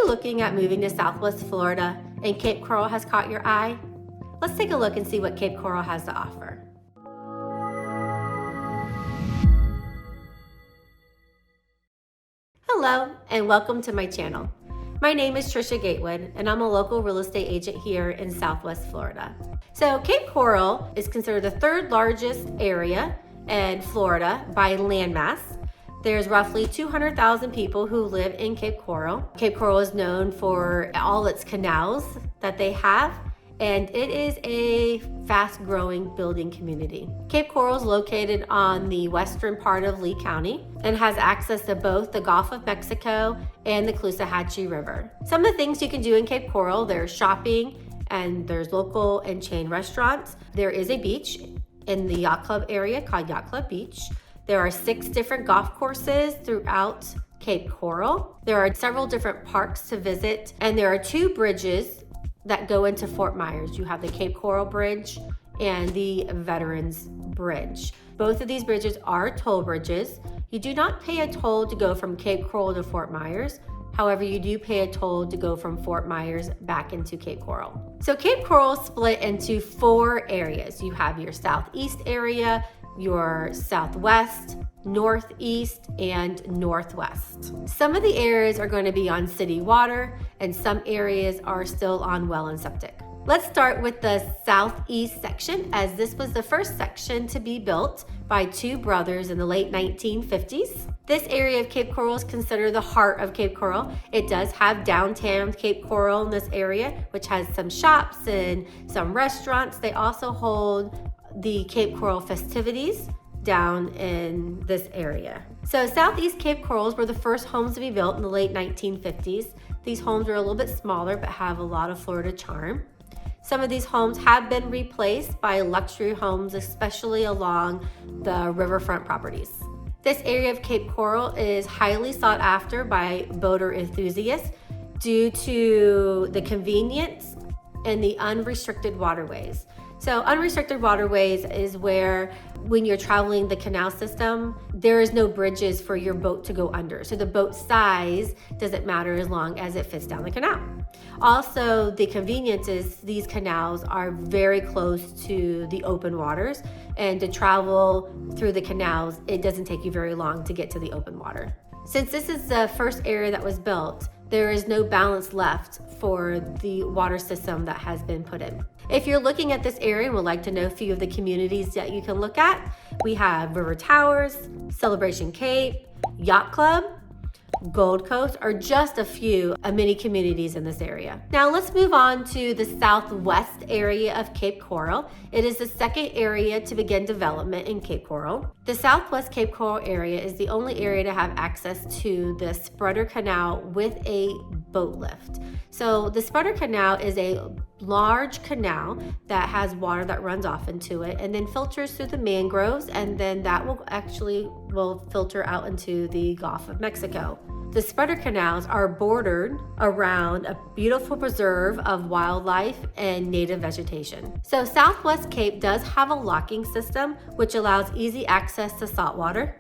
you're looking at moving to Southwest Florida and Cape Coral has caught your eye, let's take a look and see what Cape Coral has to offer. Hello and welcome to my channel. My name is Tricia Gatewood and I'm a local real estate agent here in Southwest Florida. So Cape Coral is considered the third largest area in Florida by landmass. There's roughly 200,000 people who live in Cape Coral. Cape Coral is known for all its canals that they have, and it is a fast-growing building community. Cape Coral is located on the western part of Lee County and has access to both the Gulf of Mexico and the Caloosahatchee River. Some of the things you can do in Cape Coral, there's shopping and there's local and chain restaurants. There is a beach in the yacht club area called Yacht Club Beach. There are 6 different golf courses throughout Cape Coral. There are several different parks to visit, and there are 2 bridges that go into Fort Myers. You have the Cape Coral Bridge and the Veterans Bridge. Both of these bridges are toll bridges. You do not pay a toll to go from Cape Coral to Fort Myers. However, you do pay a toll to go from Fort Myers back into Cape Coral. So Cape Coral is split into 4 areas. You have your southeast area, your southwest, northeast, and northwest. Some of the areas are going to be on city water, and some areas are still on well and septic. Let's start with the southeast section, as this was the first section to be built by 2 brothers in the late 1950s. This area of Cape Coral is considered the heart of Cape Coral. It does have downtown Cape Coral in this area, which has some shops and some restaurants. They also hold the Cape Coral festivities down in this area. So Southeast Cape Corals were the first homes to be built in the late 1950s. These homes are a little bit smaller but have a lot of Florida charm. Some of these homes have been replaced by luxury homes, especially along the riverfront properties. This area of Cape Coral is highly sought after by boater enthusiasts due to the convenience and the unrestricted waterways. So unrestricted waterways is where when you're traveling the canal system, there is no bridges for your boat to go under. So the boat size doesn't matter as long as it fits down the canal. Also, the convenience is these canals are very close to the open waters, and to travel through the canals, it doesn't take you very long to get to the open water. Since this is the first area that was built, there is no balance left for the water system that has been put in. If you're looking at this area and would like to know a few of the communities that you can look at, we have River Towers, Celebration Cape, Yacht Club, Gold Coast are just a few of many communities in this area. Now let's move on to the southwest area of Cape Coral. It is the second area to begin development in Cape Coral. The southwest Cape Coral area is the only area to have access to the Spreader Canal with a boat lift. So the Spreader Canal is a large canal that has water that runs off into it and then filters through the mangroves, and then that will filter out into the Gulf of Mexico. The spreader canals are bordered around a beautiful preserve of wildlife and native vegetation. So Southwest Cape does have a locking system which allows easy access to salt water,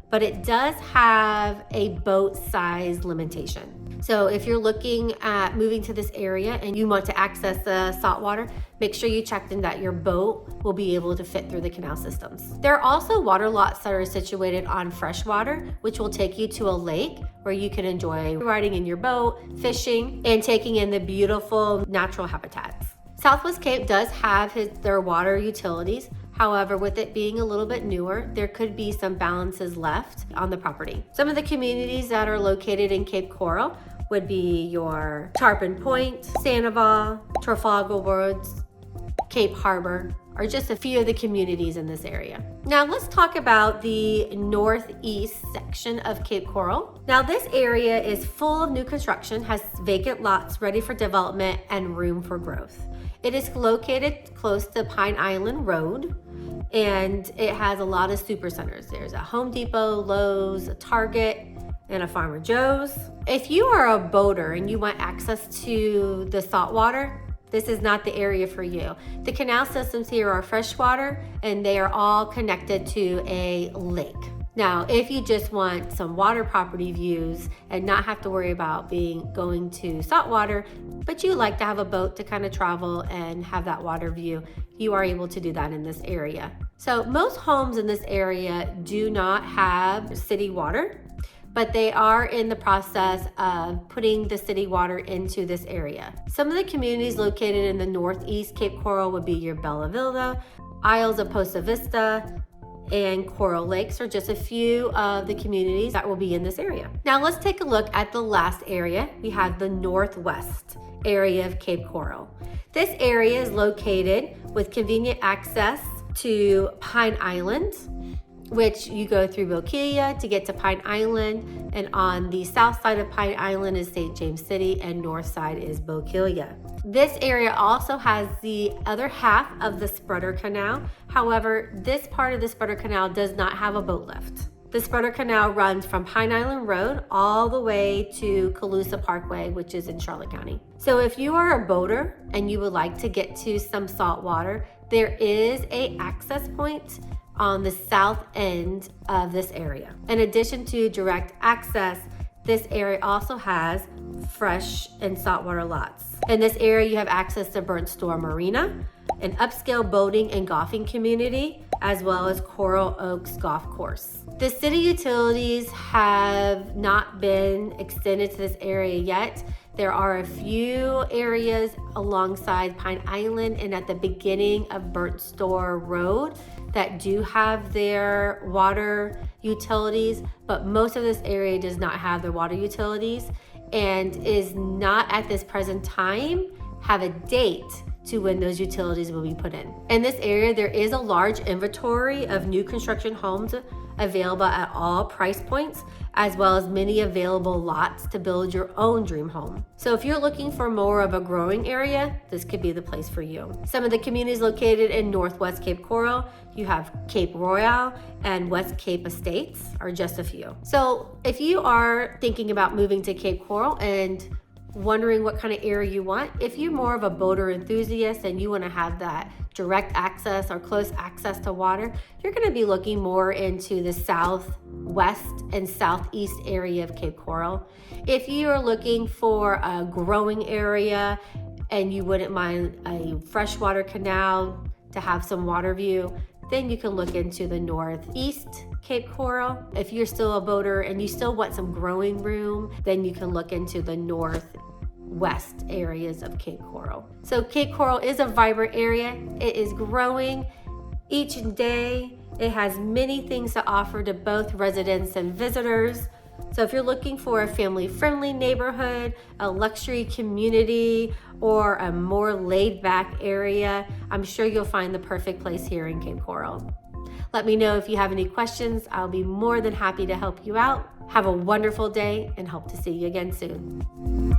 but it does have a boat size limitation. So if you're looking at moving to this area and you want to access the salt water, make sure you check in that your boat will be able to fit through the canal systems. There are also water lots that are situated on freshwater, which will take you to a lake where you can enjoy riding in your boat, fishing, and taking in the beautiful natural habitats. Southwest Cape does have their water utilities. However, with it being a little bit newer, there could be some balances left on the property. Some of the communities that are located in Cape Coral would be your Tarpon Point, Sandoval, Trafalgar Woods, Cape Harbor, are just a few of the communities in this area. Now let's talk about the northeast section of Cape Coral. Now this area is full of new construction, has vacant lots ready for development and room for growth. It is located close to Pine Island Road, and it has a lot of super centers. There's a Home Depot, Lowe's, a Target, and a Farmer Joe's. If you are a boater and you want access to the saltwater, this is not the area for you. The canal systems here are freshwater and they are all connected to a lake. Now, if you just want some water property views and not have to worry about going to saltwater, but you like to have a boat to kind of travel and have that water view, you are able to do that in this area. So most homes in this area do not have city water, but they are in the process of putting the city water into this area. Some of the communities located in the northeast Cape Coral would be your Bella Villa, Isles of Posta Vista, and Coral Lakes are just a few of the communities that will be in this area. Now let's take a look at the last area. We have the northwest area of Cape Coral. This area is located with convenient access to Pine Island, which you go through Bokelia to get to Pine Island, and on the south side of Pine Island is St. James City and north side is Bokelia. This area also has the other half of the Spreader Canal. However, this part of the Spreader Canal does not have a boat lift. The Spreader Canal runs from Pine Island Road all the way to Calusa Parkway, which is in Charlotte County. So if you are a boater and you would like to get to some salt water, there is an access point on the south end of this area. In addition to direct access, this area also has fresh and saltwater lots. In this area, you have access to Burnt Store Marina, an upscale boating and golfing community, as well as Coral Oaks Golf Course. The city utilities have not been extended to this area yet. There are a few areas alongside Pine Island and at the beginning of Burnt Store Road that do have their water utilities, but most of this area does not have their water utilities and is not at this present time have a date to when those utilities will be put in. In this area, there is a large inventory of new construction homes available at all price points, as well as many available lots to build your own dream home. So if you're looking for more of a growing area, this could be the place for you. Some of the communities located in Northwest Cape Coral, you have Cape Royale and West Cape Estates are just a few. So if you are thinking about moving to Cape Coral and wondering what kind of area you want, if you're more of a boater enthusiast and you want to have that direct access or close access to water, you're going to be looking more into the southwest and southeast area of Cape Coral. If you are looking for a growing area and you wouldn't mind a freshwater canal to have some water view, then you can look into the northeast Cape Coral. If you're still a boater and you still want some growing room, then you can look into the northwest areas of Cape Coral. So Cape Coral is a vibrant area. It is growing each day. It has many things to offer to both residents and visitors. So if you're looking for a family-friendly neighborhood, a luxury community, or a more laid-back area, I'm sure you'll find the perfect place here in Cape Coral. Let me know if you have any questions. I'll be more than happy to help you out. Have a wonderful day and hope to see you again soon.